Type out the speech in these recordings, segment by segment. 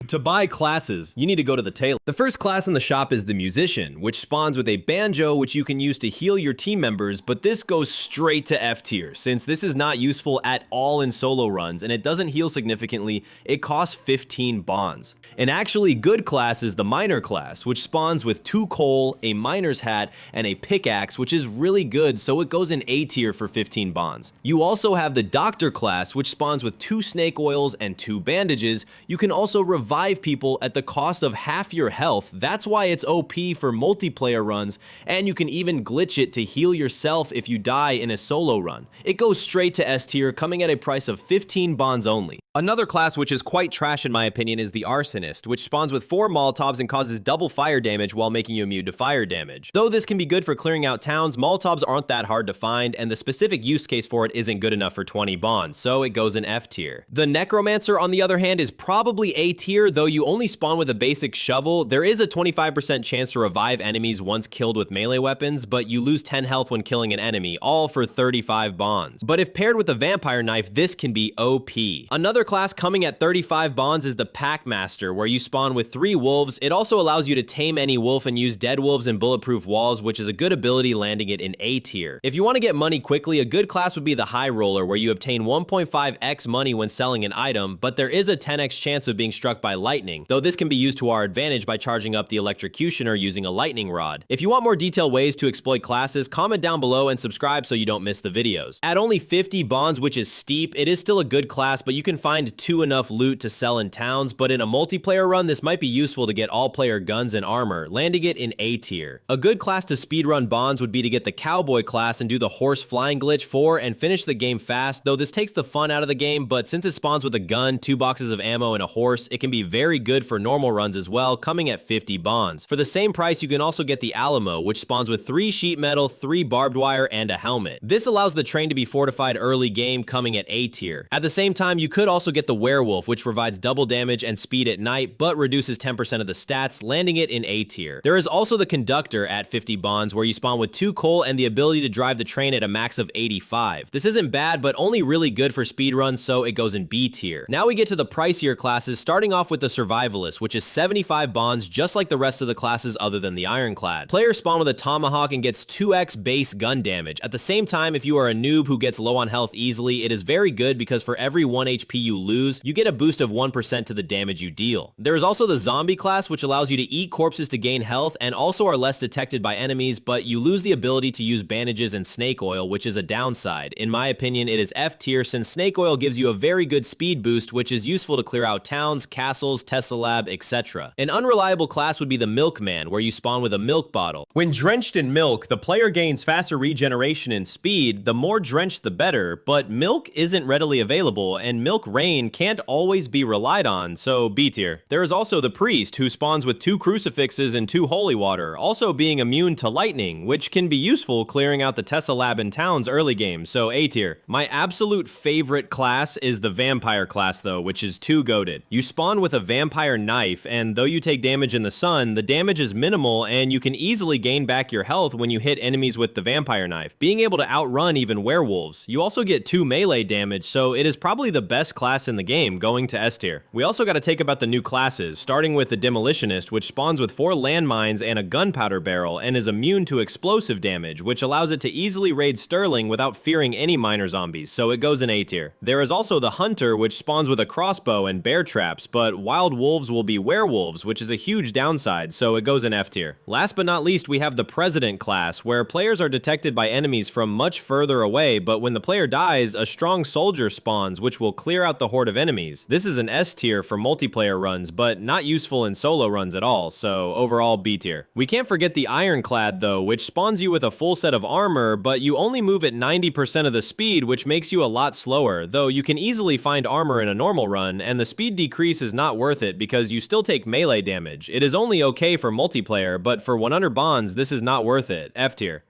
To buy classes, you need to go to the tailor. The first class in the shop is the musician, which spawns with a banjo which you can use to heal your team members, but this goes straight to F tier, since this is not useful at all in solo runs and it doesn't heal significantly. It costs 15 bonds. An actually good class is the miner class, which spawns with 2 coal, a miner's hat, and a pickaxe, which is really good, so it goes in A tier for 15 bonds. You also have the doctor class, which spawns with 2 snake oils and 2 bandages. You can also revive people at the cost of half your health. That's why it's OP for multiplayer runs, and you can even glitch it to heal yourself if you die in a solo run. It goes straight to S tier, coming at a price of 15 bonds only. Another class which is quite trash in my opinion is the arsonist, which spawns with 4 Molotovs and causes double fire damage while making you immune to fire damage. Though this can be good for clearing out towns, Molotovs aren't that hard to find, and the specific use case for it isn't good enough for 20 bonds, so it goes in F tier. The necromancer, on the other hand, is probably A tier, though you only spawn with a basic shovel. There is a 25% chance to revive enemies once killed with melee weapons, but you lose 10 health when killing an enemy, all for 35 bonds. But if paired with a vampire knife, this can be OP. Another class coming at 35 bonds is the Packmaster, where you spawn with 3 wolves. It also allows you to tame any wolf and use dead wolves and bulletproof walls, which is a good ability, landing it in A tier. If you want to get money quickly, a good class would be the High Roller, where you obtain 1.5x money when selling an item, but there is a 10x chance of being struck by lightning, though this can be used to our advantage by charging up the electrocutioner using a lightning rod. If you want more detailed ways to exploit classes, comment down below and subscribe so you don't miss the videos. At only 50 bonds, which is steep, it is still a good class, but you can find enough loot to sell in towns, but in a multiplayer run, this might be useful to get all player guns and armor, landing it in A tier. A good class to speedrun bonds would be to get the cowboy class and do the horse flying glitch for and finish the game fast, though this takes the fun out of the game, but since it spawns with a gun, 2 boxes of ammo, and a horse, it can be very good for normal runs as well, coming at 50 bonds. For the same price, you can also get the Alamo, which spawns with 3 sheet metal, 3 barbed wire, and a helmet. This allows the train to be fortified early game, coming at A tier. At the same time, you could also get the werewolf, which provides double damage and speed at night, but reduces 10% of the stats, landing it in A tier. There is also the conductor at 50 bonds, where you spawn with 2 coal and the ability to drive the train at a max of 85. This isn't bad, but only really good for speedruns, so it goes in B tier. Now we get to the pricier classes, starting off with the survivalist, which is 75 bonds, just like the rest of the classes other than the ironclad. Players spawn with a tomahawk and gets 2x base gun damage. At the same time, if you are a noob who gets low on health easily, it is very good because for every 1 HP you lose, you get a boost of 1% to the damage you deal. There is also the zombie class, which allows you to eat corpses to gain health and also are less detected by enemies, but you lose the ability to use bandages and snake oil, which is a downside. In my opinion, it is F tier since snake oil gives you a very good speed boost, which is useful to clear out towns, castles, Tesla Lab, etc. An unreliable class would be the milkman, where you spawn with a milk bottle. When drenched in milk, the player gains faster regeneration and speed. The more drenched the better, but milk isn't readily available and milk rain can't always be relied on, so B tier. There is also the priest, who spawns with 2 crucifixes and 2 holy water, also being immune to lightning, which can be useful clearing out the Tesla Lab in towns early game, so A tier. My absolute favorite class is the vampire class though, which is too goated. You spawn with a vampire knife, and though you take damage in the sun, the damage is minimal and you can easily gain back your health when you hit enemies with the vampire knife, being able to outrun even werewolves. You also get 2 melee damage, so it is probably the best class in the game, going to S tier. We also got to take about the new classes, starting with the demolitionist, which spawns with 4 landmines and a gunpowder barrel and is immune to explosive damage, which allows it to easily raid Sterling without fearing any miner zombies, so it goes in A tier. There is also the hunter, which spawns with a crossbow and bear traps, but wild wolves will be werewolves, which is a huge downside, so it goes in F tier. Last but not least, we have the president class, where players are detected by enemies from much further away, but when the player dies, a strong soldier spawns, which will clear out the horde of enemies. This is an S tier for multiplayer runs, but not useful in solo runs at all, so overall B tier. We can't forget the ironclad though, which spawns you with a full set of armor, but you only move at 90% of the speed, which makes you a lot slower, though you can easily find armor in a normal run, and the speed decrease is not worth it because you still take melee damage. It is only okay for multiplayer, but for 100 bonds, this is not worth it. F tier.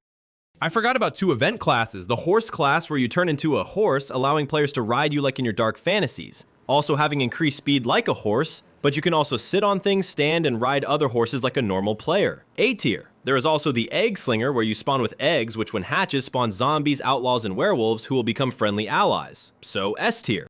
I forgot about 2 event classes. The horse class, where you turn into a horse, allowing players to ride you like in your dark fantasies. Also having increased speed like a horse, but you can also sit on things, stand, and ride other horses like a normal player. A tier. There is also the egg slinger, where you spawn with eggs, which when hatches spawn zombies, outlaws, and werewolves who will become friendly allies. So S tier.